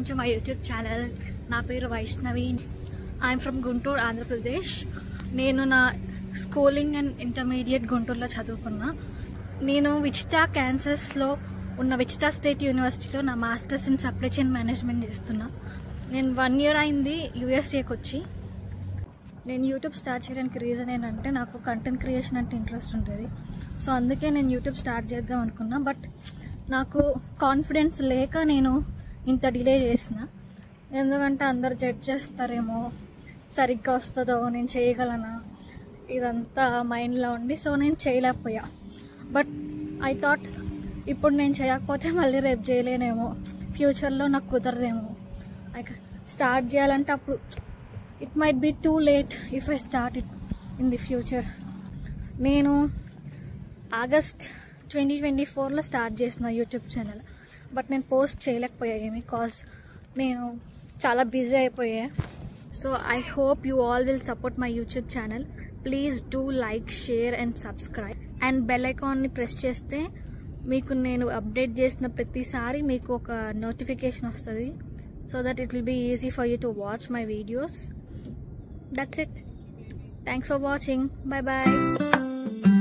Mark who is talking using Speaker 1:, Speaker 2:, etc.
Speaker 1: to my YouTube channel. నా పేరు Vaishnavi. I'm from Guntur, Andhra Pradesh. నేను నా స్కూలింగ్ అండ్ ఇంటర్మీడియట్ గుంటూరులో చదువుకున్నా. నేను విచిటా క్యాన్సస్లో ఉన్న విచిటా స్టేట్ యూనివర్సిటీలో నా masters in supply chain management చేస్తున్నా. నేను 1 year అయింది యూఎస్ఏకి వచ్చి. నేను యూట్యూబ్ స్టార్ట్ చేయడానికి రీజన్ ఏంటంటే నాకు కంటెంట్ క్రియేషన్ అంటే ఇంట్రెస్ట్ ఉంటుంది. సో అందుకే నేను యూట్యూబ్ స్టార్ట్ చేద్దాం అనుకున్నా. బట్ నాకు కాన్ఫిడెన్స్ లేక నేను ఇంత డిలే చేసిన. ఎందుకంటే అందరు జడ్జ్ చేస్తారేమో, సరిగ్గా వస్తుందో, నేను చేయగలనా, ఇదంతా మైండ్లో ఉండి సో నేను చేయలేకపోయా. బట్ ఐ థాట్ ఇప్పుడు నేను చేయకపోతే మళ్ళీ రేపు చేయలేనేమో, ఫ్యూచర్లో నాకు కుదరదేమో. స్టార్ట్ చేయాలంటే అప్పుడు it might be too late if I start it in the future. నేను ఆగస్ట్ 2024లో స్టార్ట్ చేసిన యూట్యూబ్ ఛానల్. బట్ నేను పోస్ట్ చేయలేకపోయాను కాజ్ నేను చాలా బిజీ అయిపోయా. So I hope you all will support my YouTube channel. Please do like, share and subscribe and bell ఐకాన్ని press చేస్తే మీకు నేను అప్డేట్ చేసిన ప్రతిసారి మీకు ఒక నోటిఫికేషన్ వస్తుంది. So that it will be easy for you to watch my videos. That's it. Thanks for watching. Bye bye.